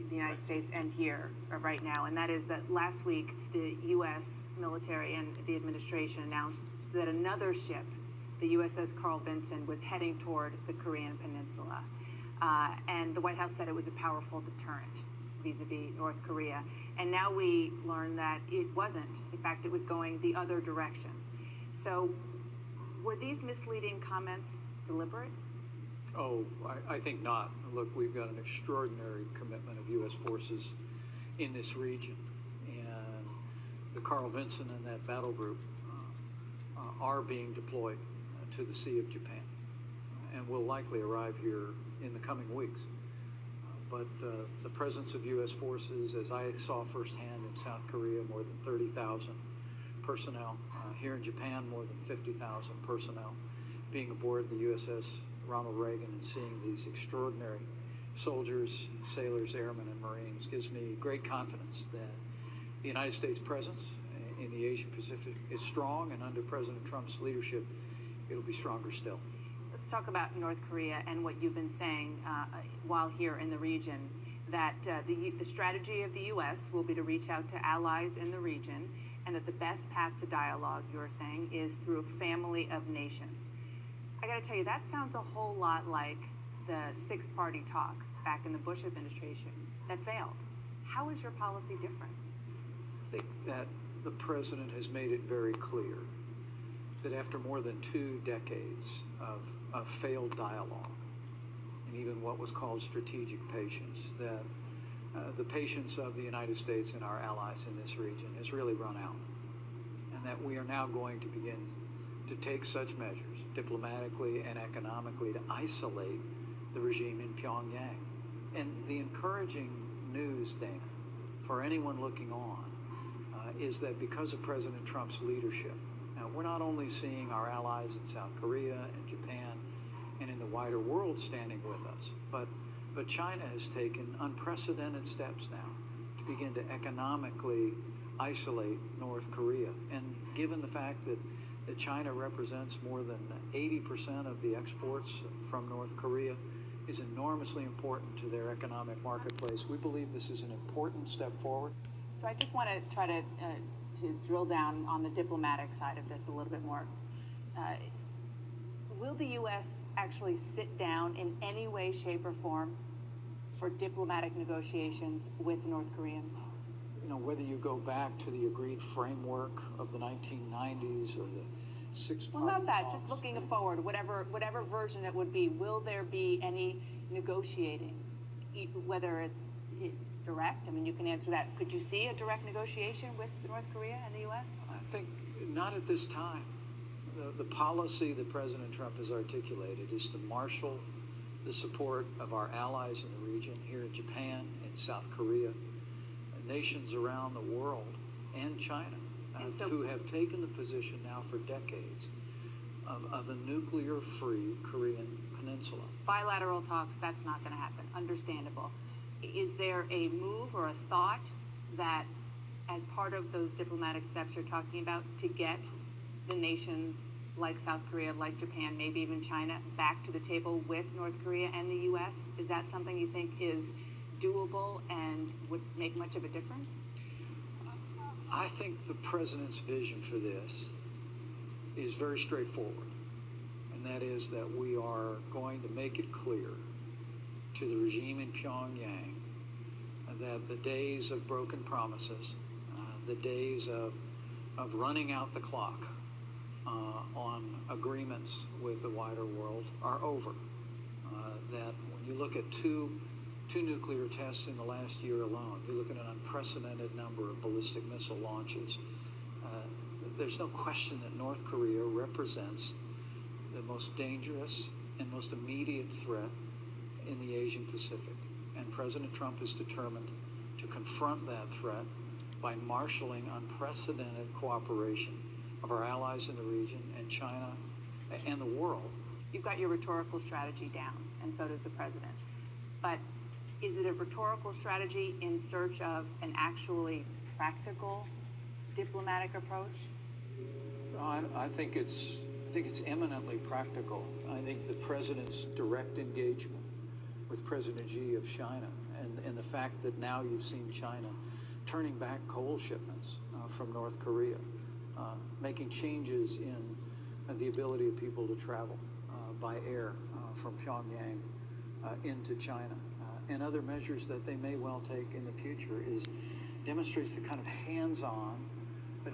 the United States and here right now, and that is that last week the U.S. military and the administration announced that another ship, the USS Carl Vinson, was heading toward the Korean Peninsula, and the White House said it was a powerful deterrent vis-a-vis North Korea. And now we learn that it wasn't. In fact, it was going the other direction. So were these misleading comments deliberate? Oh, I think not. Look, we've got an extraordinary commitment of U.S. forces in this region. And the Carl Vinson and that battle group are being deployed to the Sea of Japan and will likely arrive here in the coming weeks. But the presence of U.S. forces, as I saw firsthand in South Korea, more than 30,000 personnel. Here in Japan, more than 50,000 personnel. Being aboard the USS Ronald Reagan and seeing these extraordinary soldiers, sailors, airmen, and Marines gives me great confidence that the United States presence in the Asian Pacific is strong, and under President Trump's leadership, it'll be stronger still. Let's talk about North Korea and what you've been saying while here in the region, that the strategy of the U.S. will be to reach out to allies in the region, and that the best path to dialogue, you're saying, is through a family of nations. I got to tell you, that sounds a whole lot like the six-party talks back in the Bush administration that failed. How is your policy different? I think that the president has made it very clear that after more than 2 decades of failed dialogue, and even what was called strategic patience, that the patience of the United States and our allies in this region has really run out, and that we are now going to begin to take such measures, diplomatically and economically, to isolate the regime in Pyongyang. And the encouraging news, Dana, for anyone looking on, is that because of President Trump's leadership, now we're not only seeing our allies in South Korea and Japan and in the wider world standing with us, but China has taken unprecedented steps now to begin to economically isolate North Korea. And given the fact that China represents more than 80% of the exports from North Korea, is enormously important to their economic marketplace. We believe this is an important step forward. So I just want to try to drill down on the diplomatic side of this a little bit more. Will the U.S. actually sit down in any way, shape, or form for diplomatic negotiations with the North Koreans? You know, whether you go back to the agreed framework of the 1990s or the six-party Well, not that. talks, just looking forward, whatever version it would be, will there be any negotiating, whether it's direct? I mean, you can answer that. Could you see a direct negotiation with North Korea and the U.S.? I think not at this time. The policy that President Trump has articulated is to marshal the support of our allies in the region, here in Japan, in South Korea, nations around the world, and China, who have taken the position now for decades of a nuclear-free Korean peninsula. Bilateral talks, that's not going to happen. Understandable. Is there a move or a thought that, as part of those diplomatic steps you're talking about, to get the nations like South Korea, like Japan, maybe even China, back to the table with North Korea and the U.S.? Is that something you think is doable and would make much of a difference? I think the president's vision for this is very straightforward, and that is that we are going to make it clear to the regime in Pyongyang that the days of broken promises, the days of running out the clock on agreements with the wider world are over. That when you look at two nuclear tests in the last year alone, you look at an unprecedented number of ballistic missile launches, there's no question that North Korea represents the most dangerous and most immediate threat in the Asian Pacific. And President Trump is determined to confront that threat by marshaling unprecedented cooperation of our allies in the region and China and the world. You've got your rhetorical strategy down, and so does the president. But is it a rhetorical strategy in search of an actually practical diplomatic approach? I think it's eminently practical. I think the president's direct engagement with President Xi of China, and the fact that now you've seen China turning back coal shipments from North Korea, making changes in the ability of people to travel by air from Pyongyang into China, and other measures that they may well take in the future, demonstrates the kind of hands-on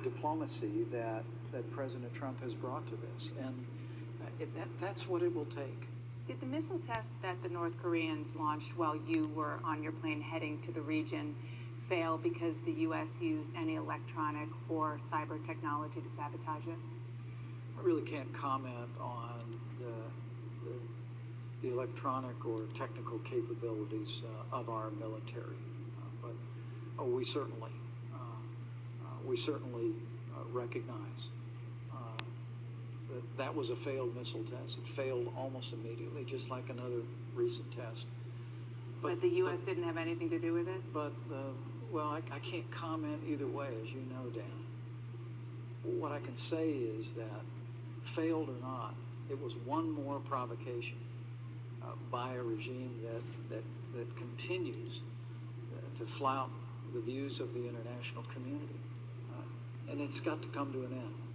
diplomacy that President Trump has brought to this, and that's what it will take. Did the missile test that the North Koreans launched while you were on your plane heading to the region fail because the U.S. used any electronic or cyber technology to sabotage it? I really can't comment on the electronic or technical capabilities of our military, but we certainly recognize that was a failed missile test. It failed almost immediately, just like another recent test. But the U.S. didn't have anything to do with it? But, well, I can't comment either way, as you know, Dan. What I can say is that, failed or not, it was one more provocation by a regime that continues to flout the views of the international community. And it's got to come to an end.